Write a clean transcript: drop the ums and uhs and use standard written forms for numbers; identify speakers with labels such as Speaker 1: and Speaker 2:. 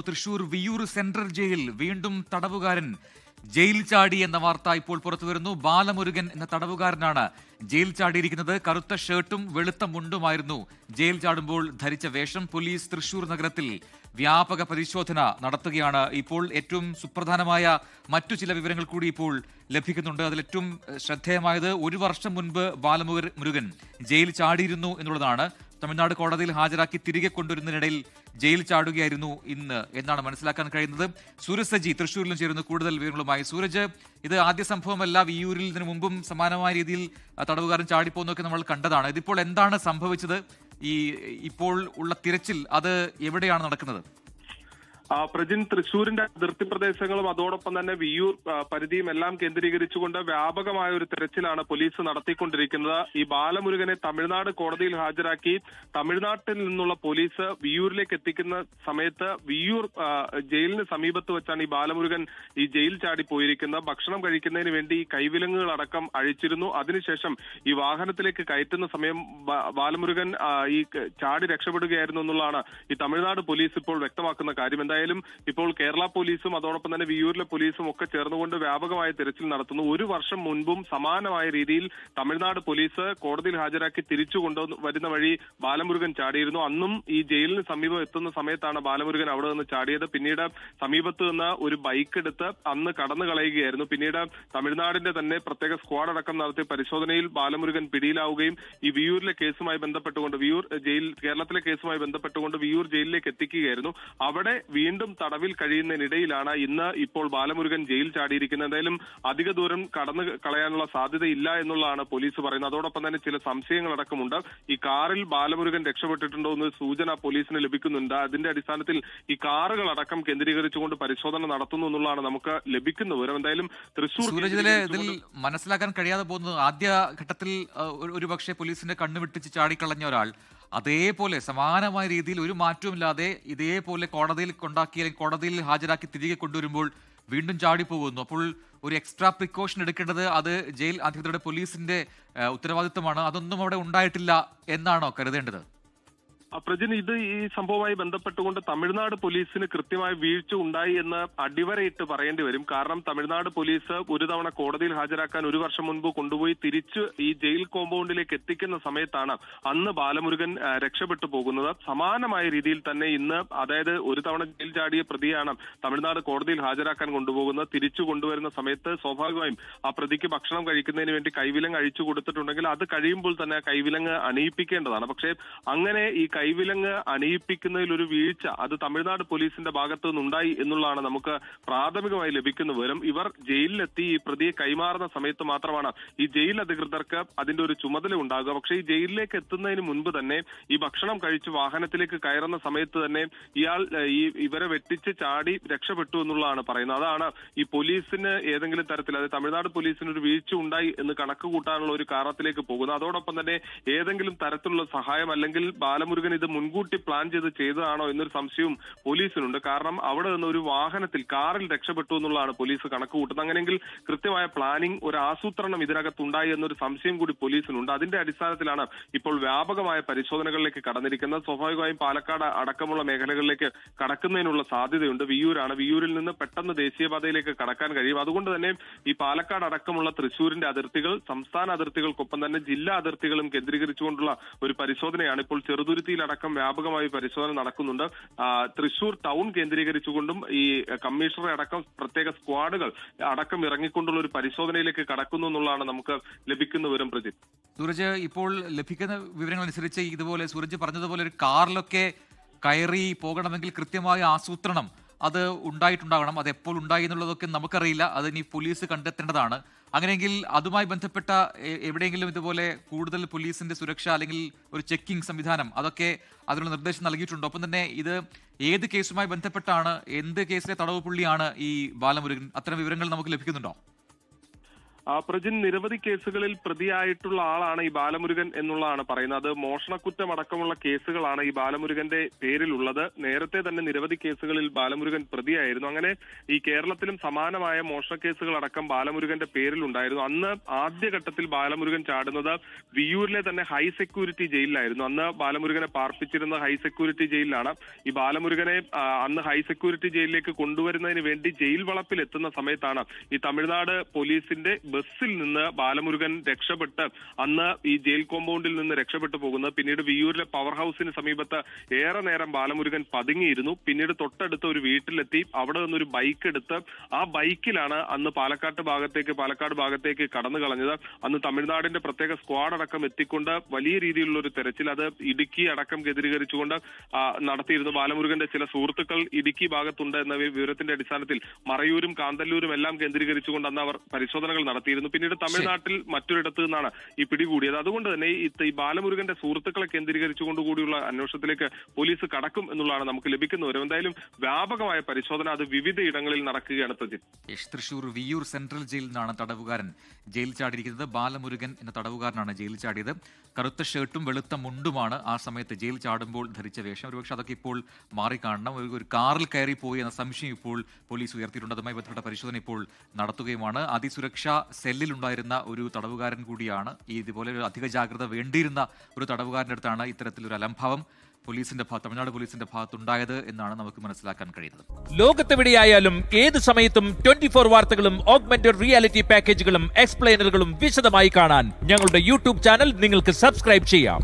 Speaker 1: Thrissur Viyyur central ജയിലിൽ വീണ്ടും തടവുകാരൻ jail ചാടി എന്ന വാർത്ത ഇപ്പോൾ പുറത്തുവരുന്നു. ബാലമുരുകൻ എന്ന തടവുകാരനാണ് ജയിൽ ചാടിയിരിക്കുന്നത്. കറുത്ത ഷർട്ടും വെളുത്ത മുണ്ടുമായിരുന്നു ജയിൽ ചാടുമ്പോൾ ധരിച്ച വേഷം. പോലീസ് തൃശൂർ നഗരത്തിൽ വ്യാപക പരിശോധന നടത്തുകയാണ്. ഇപ്പോൾ ഏറ്റവും സുപ്രധാനമായ മറ്റു ചില വിവരങ്ങൾ കൂടി ഇപ്പോൾ ലഭിക്കുന്നുണ്ട്. അതിലേറ്റവും ശ്രദ്ധേയമായത് 1 വർഷം മുൻപ് ബാലമുരുകൻ ജയിൽ ചാടിയിരുന്നു എന്നുള്ളതാണ്. തമിഴ്നാട് കോടതിയിൽ ഹാജരാക്കി തിരികെ കൊണ്ടുവരുന്നതിനിടയിൽ ജയിൽ ചാടുകയായിരുന്നു ഇന്ന് എന്നാണ് മനസ്സിലാക്കാൻ കഴിയുന്നത്. സൂരജ് സജി തൃശ്ശൂരിലും ചേരുന്നു കൂടുതൽ വിവരങ്ങളുമായി. സൂരജ്, ഇത് ആദ്യ സംഭവമല്ല. വിയൂരിൽ ഇതിനു മുമ്പും സമാനമായ രീതിയിൽ തടവുകാരൻ ചാടിപ്പോന്നൊക്കെ നമ്മൾ കണ്ടതാണ്. ഇതിപ്പോൾ എന്താണ് സംഭവിച്ചത്? ഇപ്പോൾ ഉള്ള തിരച്ചിൽ അത് എവിടെയാണ് നടക്കുന്നത്?
Speaker 2: പ്രജിൻ, തൃശൂരിന്റെ അതിർത്തി പ്രദേശങ്ങളും അതോടൊപ്പം തന്നെ വിയൂർ പരിധിയും എല്ലാം കേന്ദ്രീകരിച്ചുകൊണ്ട് വ്യാപകമായ ഒരു തെരച്ചിലാണ് പോലീസ് നടത്തിക്കൊണ്ടിരിക്കുന്നത്. ഈ ബാലമുരുകനെ തമിഴ്നാട് കോടതിയിൽ ഹാജരാക്കി തമിഴ്നാട്ടിൽ നിന്നുള്ള പോലീസ് വിയൂരിലേക്ക് എത്തിക്കുന്ന സമയത്ത് വിയൂർ ജയിലിന് സമീപത്ത് വെച്ചാണ് ഈ ബാലമുരുകൻ ഈ ജയിൽ ചാടി പോയിരിക്കുന്നത്. ഭക്ഷണം കഴിക്കുന്നതിന് വേണ്ടി ഈ കൈവിലങ്ങുകളടക്കം അഴിച്ചിരുന്നു. അതിനുശേഷം ഈ വാഹനത്തിലേക്ക് കയറ്റുന്ന സമയം ബാലമുരുകൻ ഈ ചാടി രക്ഷപ്പെടുകയായിരുന്നു എന്നുള്ളതാണ് ഈ തമിഴ്നാട് പോലീസ് ഇപ്പോൾ വ്യക്തമാക്കുന്ന കാര്യം. എന്തായാലും ഇപ്പോൾ കേരള പോലീസും അതോടൊപ്പം തന്നെ വിയൂരിലെ പോലീസും ഒക്കെ ചേർന്നുകൊണ്ട് വ്യാപകമായ തിരച്ചിൽ നടത്തുന്നു. 1 വർഷം മുൻപും സമാനമായ രീതിയിൽ തമിഴ്നാട് പോലീസ് കോടതിയിൽ ഹാജരാക്കി തിരിച്ചു കൊണ്ടുവരുന്ന വഴി ബാലമുരുകൻ ചാടിയിരുന്നു. അന്നും ഈ ജയിലിന് സമീപം എത്തുന്ന സമയത്താണ് ബാലമുരുകൻ അവിടെ നിന്ന് ചാടിയത്. പിന്നീട് സമീപത്ത് നിന്ന് ഒരു ബൈക്ക് എടുത്ത് അന്ന് കടന്നു കളയുകയായിരുന്നു. പിന്നീട് തമിഴ്നാടിന്റെ തന്നെ പ്രത്യേക സ്ക്വാഡ് അടക്കം നടത്തിയ പരിശോധനയിൽ ബാലമുരുകൻ പിടിയിലാവുകയും ഈ വിയൂരിലെ കേസുമായി ബന്ധപ്പെട്ടുകൊണ്ട് കേരളത്തിലെ കേസുമായി ബന്ധപ്പെട്ടുകൊണ്ട് വിയൂർ ജയിലിലേക്ക് എത്തിക്കുകയായിരുന്നു. അവിടെ വീണ്ടും തടവിൽ കഴിയുന്നതിനിടയിലാണ് ഇന്ന് ഇപ്പോൾ ബാലമുരുകൻ ജയിൽ ചാടിയിരിക്കുന്നത്. എന്തായാലും അധിക ദൂരം കടന്നു കളയാനുള്ള സാധ്യതയില്ല എന്നുള്ളതാണ് പോലീസ് പറയുന്നത്. അതോടൊപ്പം തന്നെ ചില സംശയങ്ങളടക്കമുണ്ട്. ഈ കാറിൽ ബാലമുരുകൻ രക്ഷപ്പെട്ടിട്ടുണ്ടോ എന്ന സൂചന പോലീസിന് ലഭിക്കുന്നുണ്ട്. അതിന്റെ അടിസ്ഥാനത്തിൽ ഈ കാറുകളടക്കം കേന്ദ്രീകരിച്ചുകൊണ്ട് പരിശോധന നടത്തുന്നു എന്നുള്ളതാണ് നമുക്ക് ലഭിക്കുന്ന വിവരം. എന്തായാലും തൃശൂർ
Speaker 1: ഇതിൽ മനസ്സിലാക്കാൻ കഴിയാതെ പോകുന്നത്, ആദ്യ ഘട്ടത്തിൽ ഒരുപക്ഷെ പോലീസിന്റെ കണ്ണുവിട്ടിച്ച് ചാടിക്കളഞ്ഞ ഒരാൾ അതേപോലെ സമാനമായ രീതിയിൽ ഒരു മാറ്റവുമില്ലാതെ ഇതേപോലെ കോടതിയിൽ കൊണ്ടാക്കി അല്ലെങ്കിൽ കോടതിയിൽ ഹാജരാക്കി തിരികെ കൊണ്ടുവരുമ്പോൾ വീണ്ടും ചാടിപ്പോകുന്നു. അപ്പോൾ ഒരു എക്സ്ട്രാ പ്രിക്കോഷൻ എടുക്കേണ്ടത് അത് ജയിൽ അധികൃതരുടെ പോലീസിന്റെ ഉത്തരവാദിത്തമാണ്. അതൊന്നും അവിടെ ഉണ്ടായിട്ടില്ല എന്നാണോ കരുതേണ്ടത്?
Speaker 2: പ്രജിൻ, ഈ സംഭവവുമായി ബന്ധപ്പെട്ടുകൊണ്ട് തമിഴ്നാട് പോലീസിന് കൃത്യമായ വീഴ്ച ഉണ്ടായി എന്ന് അടിവരയിട്ട് പറയേണ്ടി വരും. കാരണം തമിഴ്നാട് പോലീസ് ഒരു തവണ കോടതിയിൽ ഹാജരാക്കാൻ 1 വർഷം മുൻപ് കൊണ്ടുപോയി തിരിച്ച് ഈ ജയിൽ കോമ്പൗണ്ടിലേക്ക് എത്തിക്കുന്ന സമയത്താണ് അന്ന് ബാലമുരുകൻ രക്ഷപ്പെട്ടു പോകുന്നത്. സമാനമായ രീതിയിൽ തന്നെ ഇന്ന്, അതായത് ഒരു തവണ ജയിൽ ചാടിയ പ്രതിയാണ് തമിഴ്നാട് കോടതിയിൽ ഹാജരാക്കാൻ കൊണ്ടുപോകുന്നത്. തിരിച്ചു കൊണ്ടുവരുന്ന സമയത്ത് സ്വാഭാവികമായും ആ പ്രതിക്ക് ഭക്ഷണം കഴിക്കുന്നതിന് വേണ്ടി കൈവിലങ്ങ് അഴിച്ചു കൊടുത്തിട്ടുണ്ടെങ്കിൽ അത് കഴിയുമ്പോൾ തന്നെ കൈവിലങ്ങ് അണിയിപ്പിക്കേണ്ടതാണ്. പക്ഷേ അങ്ങനെ ഈ കൈവിലങ്ങ് അണിയിപ്പിക്കുന്നതിൽ ഒരു വീഴ്ച അത് തമിഴ്നാട് പോലീസിന്റെ ഭാഗത്തു നിന്നുണ്ടായി എന്നുള്ളതാണ് നമുക്ക് പ്രാഥമികമായി ലഭിക്കുന്ന വിവരം. ഇവർ ജയിലിലെത്തി ഈ പ്രതിയെ കൈമാറുന്ന സമയത്ത് മാത്രമാണ് ഈ ജയിൽ അധികൃതർക്ക് അതിന്റെ ഒരു ചുമതല ഉണ്ടാകുക. പക്ഷേ ഈ ജയിലിലേക്ക് എത്തുന്നതിന് മുൻപ് തന്നെ ഈ ഭക്ഷണം കഴിച്ച് വാഹനത്തിലേക്ക് കയറുന്ന സമയത്ത് തന്നെ ഇവരെ വെട്ടിച്ച് ചാടി രക്ഷപ്പെട്ടു എന്നുള്ളതാണ് പറയുന്നത്. അതാണ് ഈ പോലീസിന് ഏതെങ്കിലും തരത്തിൽ, അതായത് തമിഴ്നാട് പോലീസിന് ഒരു വീഴ്ച ഉണ്ടായി എന്ന് കണക്ക് കൂട്ടാനുള്ള ഒരു കാരണത്തിലേക്ക് പോകുന്നത്. അതോടൊപ്പം തന്നെ ഏതെങ്കിലും തരത്തിലുള്ള സഹായം അല്ലെങ്കിൽ ബാലമുരുകൻ ഇത് മുൻകൂട്ടി പ്ലാൻ ചെയ്തതാണോ എന്നൊരു സംശയവും പോലീസിനുണ്ട്. കാരണം അവിടെ നിന്ന് ഒരു വാഹനത്തിൽ, കാറിൽ രക്ഷപ്പെട്ടു എന്നുള്ളതാണ് പോലീസ് കണക്ക് കൂട്ടുന്നത്. അങ്ങനെയെങ്കിൽ കൃത്യമായ പ്ലാനിംഗ്, ഒരു ആസൂത്രണം ഇതിനകത്തുണ്ടായി എന്നൊരു സംശയം കൂടി പോലീസിനുണ്ട്. അതിന്റെ അടിസ്ഥാനത്തിലാണ് ഇപ്പോൾ വ്യാപകമായ പരിശോധനകളിലേക്ക് കടന്നിരിക്കുന്നത്. സ്വാഭാവികമായും പാലക്കാട് അടക്കമുള്ള മേഖലകളിലേക്ക് കടക്കുന്നതിനുള്ള സാധ്യതയുണ്ട്. വിയൂരിൽ നിന്ന് പെട്ടെന്ന് ദേശീയപാതയിലേക്ക് കടക്കാൻ കഴിയും. അതുകൊണ്ട് തന്നെ ഈ പാലക്കാട് അടക്കമുള്ള തൃശൂരിന്റെ അതിർത്തികൾ, സംസ്ഥാന അതിർത്തികൾക്കൊപ്പം തന്നെ ജില്ലാ അതിർത്തികളും കേന്ദ്രീകരിച്ചുകൊണ്ടുള്ള ഒരു പരിശോധനയാണ് ഇപ്പോൾ ചെറുതുരുത്തിയിൽ അടക്കം വ്യാപകമായി പരിശോധന നടക്കുന്നുണ്ട്. തൃശൂർ ടൗൺ കേന്ദ്രീകരിച്ചുകൊണ്ടും ഈ കമ്മീഷണറെ അടക്കം പ്രത്യേക സ്ക്വാഡുകൾ അടക്കം ഇറങ്ങിക്കൊണ്ടുള്ള ഒരു പരിശോധനയിലേക്ക് കടക്കുന്നു എന്നുള്ളതാണ് നമുക്ക് ലഭിക്കുന്ന വിവരം. പ്രജിത്ത്,
Speaker 1: സൂരജ്, ഇപ്പോൾ ലഭിക്കുന്ന വിവരങ്ങൾ അനുസരിച്ച് ഇതുപോലെ സൂരജ് പറഞ്ഞതുപോലെ ഒരു കാറിലൊക്കെ കയറി പോകണമെങ്കിൽ കൃത്യമായ ആസൂത്രണം അത് ഉണ്ടായിട്ടുണ്ടാകണം. അത് എപ്പോൾ ഉണ്ടായി എന്നുള്ളതൊക്കെ നമുക്കറിയില്ല. അത് ഇനി പോലീസ് കണ്ടെത്തേണ്ടതാണ്. അങ്ങനെയെങ്കിൽ അതുമായി ബന്ധപ്പെട്ട എവിടെയെങ്കിലും ഇതുപോലെ കൂടുതൽ പോലീസിന്റെ സുരക്ഷ അല്ലെങ്കിൽ ഒരു ചെക്കിംഗ് സംവിധാനം അതൊക്കെ അതിനുള്ള നിർദ്ദേശം നൽകിയിട്ടുണ്ടോ? ഒപ്പം തന്നെ ഇത് ഏത് കേസുമായി ബന്ധപ്പെട്ടാണ്, എന്ത് കേസിലെ തടവ് പുള്ളിയാണ് ഈ ബാലമുരുകൻ? അത്തരം വിവരങ്ങൾ നമുക്ക് ലഭിക്കുന്നുണ്ടോ?
Speaker 2: പ്രജിൻ നിരവധി കേസുകളിൽ പ്രതിയായിട്ടുള്ള ആളാണ് ഈ ബാലമുരുകൻ എന്നുള്ളതാണ് പറയുന്നത്. അത് മോഷണക്കുറ്റം അടക്കമുള്ള കേസുകളാണ് ഈ ബാലമുരുകന്റെ പേരിലുള്ളത്. നേരത്തെ തന്നെ നിരവധി കേസുകളിൽ ബാലമുരുകൻ പ്രതിയായിരുന്നു. അങ്ങനെ ഈ കേരളത്തിലും സമാനമായ മോഷണ കേസുകൾ അടക്കം ബാലമുരുകന്റെ പേരിലുണ്ടായിരുന്നു. അന്ന് ആദ്യഘട്ടത്തിൽ ബാലമുരുകൻ ചാടുന്നത് വിയ്യൂരിലെ തന്നെ ഹൈ സെക്യൂരിറ്റി ജയിലിലായിരുന്നു. അന്ന് ബാലമുരുകനെ പാർപ്പിച്ചിരുന്ന ഹൈ സെക്യൂരിറ്റി ജയിലിലാണ്. ഈ ബാലമുരുകനെ അന്ന് ഹൈ സെക്യൂരിറ്റി ജയിലിലേക്ക് കൊണ്ടുവരുന്നതിന് വേണ്ടി ജയിൽ വളപ്പിൽ എത്തുന്ന സമയത്താണ് ഈ തമിഴ്നാട് പോലീസിന്റെ ബസ്സിൽ നിന്ന് ബാലമുരുകൻ രക്ഷപ്പെട്ട് അന്ന് ഈ ജയിൽ കോമ്പൗണ്ടിൽ നിന്ന് രക്ഷപ്പെട്ടു പോകുന്നത്. പിന്നീട് വിയ്യൂരിലെ പവർ ഹൗസിന് സമീപത്ത് ഏറെ നേരം ബാലമുരുകൻ പതുങ്ങിയിരുന്നു. പിന്നീട് തൊട്ടടുത്ത ഒരു വീട്ടിലെത്തി അവിടെ നിന്നൊരു ബൈക്ക് എടുത്ത് ആ ബൈക്കിലാണ് അന്ന് പാലക്കാട് ഭാഗത്തേക്ക് കടന്നു കളഞ്ഞത്. അന്ന് തമിഴ്നാടിന്റെ പ്രത്യേക സ്ക്വാഡ് അടക്കം എത്തിക്കൊണ്ട് വലിയ രീതിയിലുള്ള ഒരു തെരച്ചിൽ അത് ഇടുക്കി അടക്കം കേന്ദ്രീകരിച്ചുകൊണ്ട് നടത്തിയിരുന്നു. ബാലമുരുകന്റെ ചില സുഹൃത്തുക്കൾ ഇടുക്കി ഭാഗത്തുണ്ട് എന്ന വിവരത്തിന്റെ അടിസ്ഥാനത്തിൽ മറയൂരും കാന്തല്ലൂരും എല്ലാം കേന്ദ്രീകരിച്ചുകൊണ്ട് അന്ന് അവർ പരിശോധനകൾ നടത്തിയിരുന്നു. പിന്നീട് തമിഴ്നാട്ടിൽ മറ്റൊരിടത്ത് നിന്നാണ് ഈ പിടികൂടിയത്. അതുകൊണ്ട് തന്നെ ഈ ബാലമുരുകന്റെ സുഹൃത്തുക്കളെ കേന്ദ്രീകരിച്ചുകൊണ്ട് കൂടിയുള്ള അന്വേഷണത്തിലേക്ക് പോലീസ് കടക്കും എന്നുള്ളതാണ് നമുക്ക് ലഭിക്കുന്ന വിവരം. എന്തായാലും വ്യാപകമായ പരിശോധന അത് വിവിധ ഇടങ്ങളിൽ നടക്കുകയാണ്.
Speaker 1: തൃശൂർ വിയ്യൂർ സെൻട്രൽ ജയിലിൽ നിന്നാണ് തടവുകാരൻ ജയിൽ ചാടിയിരിക്കുന്നത്. ബാലമുരുകൻ എന്ന തടവുകാരനാണ് ജയിൽ ചാടിയത്. കറുത്ത ഷർട്ടും വെളുത്ത മുണ്ടുമാണ് ആ സമയത്ത് ജയിൽ ചാടുമ്പോൾ ധരിച്ച വേഷം. ഒരുപക്ഷെ അതൊക്കെ ഇപ്പോൾ മാറിക്കാണണം. ഒരു കാറിൽ കയറി പോയി എന്ന സംശയം ഇപ്പോൾ പോലീസ് ഉയർത്തിയിട്ടുണ്ട്. അതുമായി ബന്ധപ്പെട്ട പരിശോധന ഇപ്പോൾ നടത്തുകയുമാണ്. അതിസുരക്ഷാ സെല്ലിലുണ്ടായിരുന്ന ഒരു തടവുകാരൻ കൂടിയാണ്. ഇതുപോലെ ഒരു അധിക ജാഗ്രത വേണ്ടിയിരുന്ന ഒരു തടവുകാരൻ്റെ അടുത്താണ് ഇത്തരത്തിലൊരു അലംഭാവം തമിഴ്നാട് പോലീസിന്റെ ഭാഗത്തുണ്ടായത് എന്നാണ് നമുക്ക് മനസ്സിലാക്കാൻ കഴിയുന്നത്.
Speaker 3: ലോകത്തെവിടെയായാലും ഏത് സമയത്തും 24 വാർത്തകളും ഓഗ്മെന്റഡ് റിയാലിറ്റി പാക്കേജുകളും എക്സ്പ്ലെയിനറുകളും വിശദമായി കാണാൻ ഞങ്ങളുടെ യൂട്യൂബ് ചാനൽ നിങ്ങൾക്ക് സബ്സ്ക്രൈബ് ചെയ്യാം.